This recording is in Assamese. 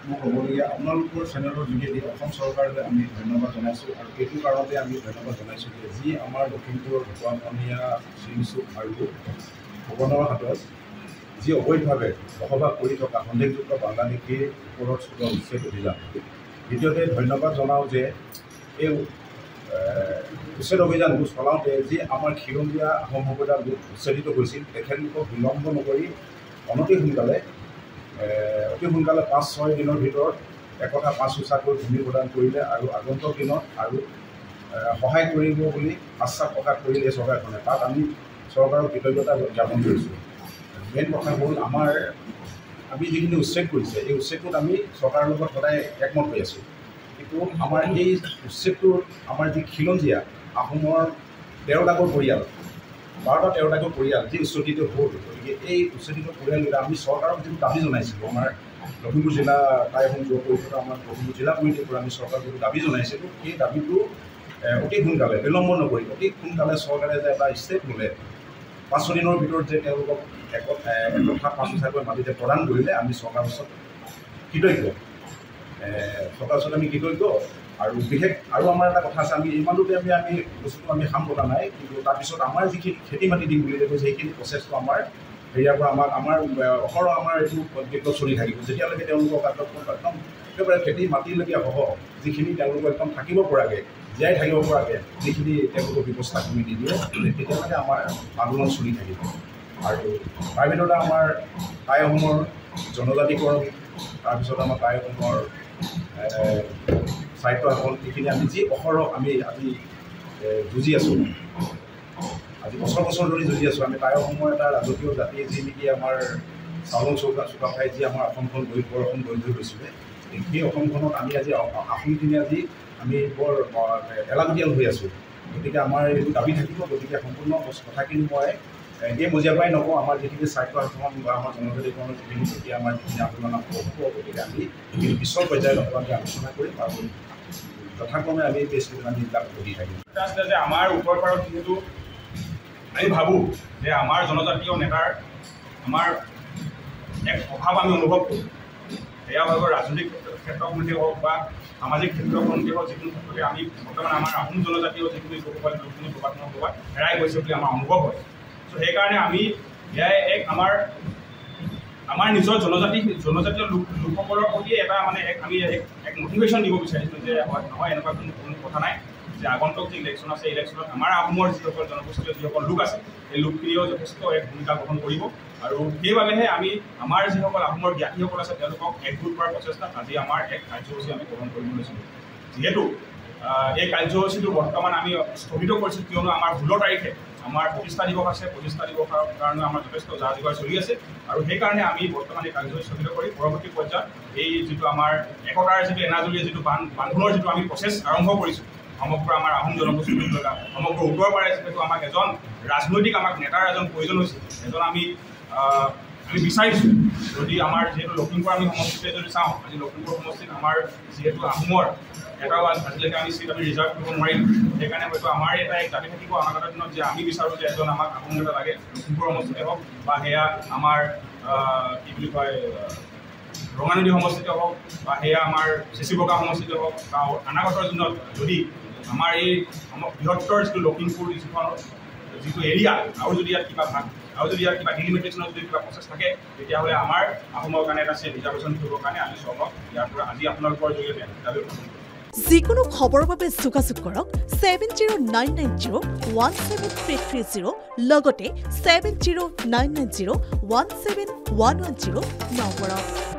মোক ক'বলগীয়া আপোনালোকৰ চেনেলৰ যোগেদি অসম চৰকাৰলৈ আমি ধন্যবাদ জনাইছোঁ আৰু এইটো কাৰণতে আমি ধন্যবাদ জনাইছোঁ যে যি আমাৰ লখিমপুৰৰ ঢকুৱাখনীয়া চিৰিচুক আৰু ভূৱনৰ হাতত যি অবৈধভাৱে বসবাস কৰি থকা সন্দেহযুক্ত বাংলাদেশীৰ ওপৰত চলোৱা উচ্ছেদ অভিযান। দ্বিতীয়তে ধন্যবাদ জনাওঁ যে এই উচ্ছেদ অভিযানটো চলাওঁতে যি আমাৰ খিলঞ্জীয়া আহোম সম্প্ৰদায়ৰ লোক উচ্ছেদিত হৈছিল তেখেতলোকক বিলম্ব নকৰি অতি সোনকালে 5-6 দিনৰ ভিতৰত একথা 5 সূচাকৈ ভূমি প্ৰদান কৰিলে আৰু আগন্তুক দিনত আৰু সহায় কৰিব বুলি আশ্বাস প্ৰকাশ কৰিলে চৰকাৰখনে। তাত আমি চৰকাৰক কৃতজ্ঞতা জ্ঞাপন কৰিছোঁ। মেইন কথা হ'ল আমি যিখিনি উচ্ছেদ কৰিছে এই উচ্ছেদটোত আমি চৰকাৰৰ লগত সদায় একমত হৈ আছোঁ, কিন্তু আমাৰ এই উচ্ছেদটোৰ আমাৰ যি খিলঞ্জীয়া আহোমৰ 13টাকৈ পৰিয়াল 12-13টাকৈ পৰিয়াল যি উচ্ছেদিত হ'ল, গতিকে এই উচ্ছেদিত পৰিয়ালকেইটা আমি চৰকাৰক যিটো দাবী জনাইছিলোঁ, আমাৰ লখিমপুৰ জিলা টাই আহোম যুৱ পৰিষদৰ আমাৰ লখিমপুৰ জিলা কমিটিৰ পৰা আমি চৰকাৰক যিটো দাবী জনাইছিলোঁ, সেই দাবীটো অতি সোনকালে বিলম্ব নকৰি অতি সোনকালে চৰকাৰে যে এটা ষ্টেপ ল'লে 5 দিনৰ ভিতৰত যে তেওঁলোকক একথা 5 সূচাকৈ মাটিতে প্ৰদান কৰিলে আমি চৰকাৰৰ ওচৰত কৃতজ্ঞ। আৰু বিশেষ আৰু আমাৰ এটা কথা আছে, আমি ইমানটোতে আমি বস্তুটো আমি সাম পতা নাই, কিন্তু তাৰপিছত আমাৰ যিখিনি খেতি মাটি দিম বুলি কৈছে সেইখিনি প্ৰচেছটো আমাৰ হেৰিয়াৰ পৰা আমাৰ অহৰহ আমাৰ এইটো বিপ্লৱ চলি থাকিব যেতিয়ালৈকে তেওঁলোকক একদম একেবাৰে খেতি মাটিলৈকে সহ যিখিনি তেওঁলোকক একদম থাকিব পৰাকৈ জীয়াই থাকিব পৰাকৈ যিখিনি তেওঁলোকৰ ব্যৱস্থা কৰি নিদিয়ে তেতিয়ালৈকে আমাৰ আন্দোলন চলি থাকিব। আৰু তাৰ ভিতৰতে আমাৰ টাই আহোমৰ জনজাতিকৰণ, তাৰপিছত আমাৰ টাই আহোমৰ সাহিত্য শাসন, এইখিনি আমি যি অহৰহ আমি আজি যুঁজি আছোঁ, আজি বছৰ ধৰি যুঁজি আছোঁ। আমি টাই অসমৰ এটা ৰাজকীয় জাতি যি নেকি আমাৰ চাউল চুকাফাই যি আমাৰ অসমখন অসম গঢ়ি লৈ গৈছিলে, সেই অসমখনত আমি আজি আহোমখিনি আজি আমি বৰ এলাগতিয়াল হৈ আছোঁ। গতিকে আমাৰ এইটো দাবী থাকিব। গতিকে সম্পূৰ্ণ কথাখিনি মই এই মজিয়াৰ পৰাই নকওঁ, আমাৰ যিখিনি স্বাস্থ্য শাসন বা আমাৰ জনজাতিকৰণৰ যিখিনি তেতিয়া আমাৰ যিখিনি আন্দোলন হ'ব, গতিকে আমি এইখিনি পিছৰ পৰ্যায়ত আমি আলোচনা কৰিম আৰু যথাক্ৰমে আমি আমি এইবিলাক কৰি থাকিম। আছিলে যে আমাৰ উত্তৰ পাৰত যিহেতু আমি ভাবোঁ যে আমাৰ জনজাতীয় নেতাৰ আমাৰ এক অভাৱ আমি অনুভৱ কৰোঁ, সেয়া ভাগৰ ৰাজনৈতিক ক্ষেত্ৰখনতে হওক বা সামাজিক ক্ষেত্ৰখনতে হওক, যিকোনো ক্ষেত্ৰতে আমি বৰ্তমান আমাৰ আহোম জনজাতীয় যিখিনি লোকসকল লোকখিনি ক'ৰবাত হেৰাই গৈছে বুলি আমাৰ অনুভৱ হয়। চ' সেইকাৰণে আমি এয়াই আমাৰ নিজৰ জনজাতীয় লোকসকলৰ প্ৰতি এটা আমি এক মটিভেশ্যন দিব বিচাৰিছোঁ যে নহয় এনেকুৱা কোনো কথা নাই, যে আগন্তুক যি ইলেকশ্যন আছে ইলেকশ্যনত আমাৰ আহোমৰ যিসকল জনগোষ্ঠীয় যিসকল লোক আছে সেই লোকখিনিও যথেষ্ট এক ভূমিকা গ্ৰহণ কৰিব। আৰু সেইবাবেহে আমি আমাৰ যিসকল আহোমৰ জ্ঞাতিসকল আছে তেওঁলোকক একগোট কৰাৰ প্ৰচেষ্টাত আজি আমাৰ এক কাৰ্যসূচী আমি গ্ৰহণ কৰিব লৈছিলোঁ। যিহেতু এই কাৰ্যসূচীটো বৰ্তমান আমি স্থগিত কৰিছোঁ, কিয়নো আমাৰ 16 তাৰিখে আমাৰ প্ৰতিষ্ঠা দিৱস আছে। প্ৰতিষ্ঠা দিৱসৰ কাৰণে আমাৰ যথেষ্ট যা যোগাৰ চলি আছে, আৰু সেইকাৰণে আমি বৰ্তমান এই কাৰ্যসূচী স্থগিত কৰি পৰৱৰ্তী পৰ্যায়ত এই যিটো আমাৰ একতাৰ যিটো এনাজৰীয়া যিটো বান্ধোনৰ যিটো আমি প্ৰচেছ আৰম্ভ কৰিছোঁ সমগ্ৰ আমাৰ আহোম জনগোষ্ঠীৰ সমগ্ৰ উত্তৰ পাৰে, যিহেতু আমাক এজন ৰাজনৈতিক নেতাৰ এজন প্ৰয়োজন হৈছে, আমি বিচাৰিছোঁ। যদি আমাৰ যিহেতু লখিমপুৰ আমি সমষ্টিতে যদি চাওঁ, আজি লখিমপুৰ সমষ্টিত আমাৰ যিহেতু আহোমৰ এটাও আজিলৈকে আমি চিট ৰিজাৰ্ভ কৰিব নোৱাৰিলোঁ, সেইকাৰণে হয়তো আমাৰ এটা এক দাবী থাকিব অনাগত দিনত যে আমি বিচাৰোঁ যে এজন আমাক আহোম নেতা লাগে, লখিমপুৰ সমষ্টিতে হওক বা সেয়া আমাৰ কি বুলি কয় ৰঙানদী সমষ্টিতে হওক বা সেয়া আমাৰ চেচিবগা সমষ্টিতে হওক, বা অনাগতৰ দিনত যদি আমাৰ এই বৃহত্তৰ যিটো লখিমপুৰ যিটো এৰিয়া আৰু যদি ইয়াত কিবা ভাগ আৰু যদি ইয়াৰ কিবা ডিলিমিটেশ্যনত যদি কিবা প্ৰচেছ থাকে, তেতিয়াহ'লে আমাৰ আহোমৰ কাৰণে এটা ছেট ৰিজাৰ্ভেশ্যন কৰিবৰ কাৰণে আমি চৰকাৰক ইয়াৰ পৰা আজি আপোনালোকৰ জৰিয়তে দাবী কৰিম। যিকোনো খবৰৰ বাবে যোগাযোগ কৰক 7099017330 লগতে 7099017110 নম্বৰত।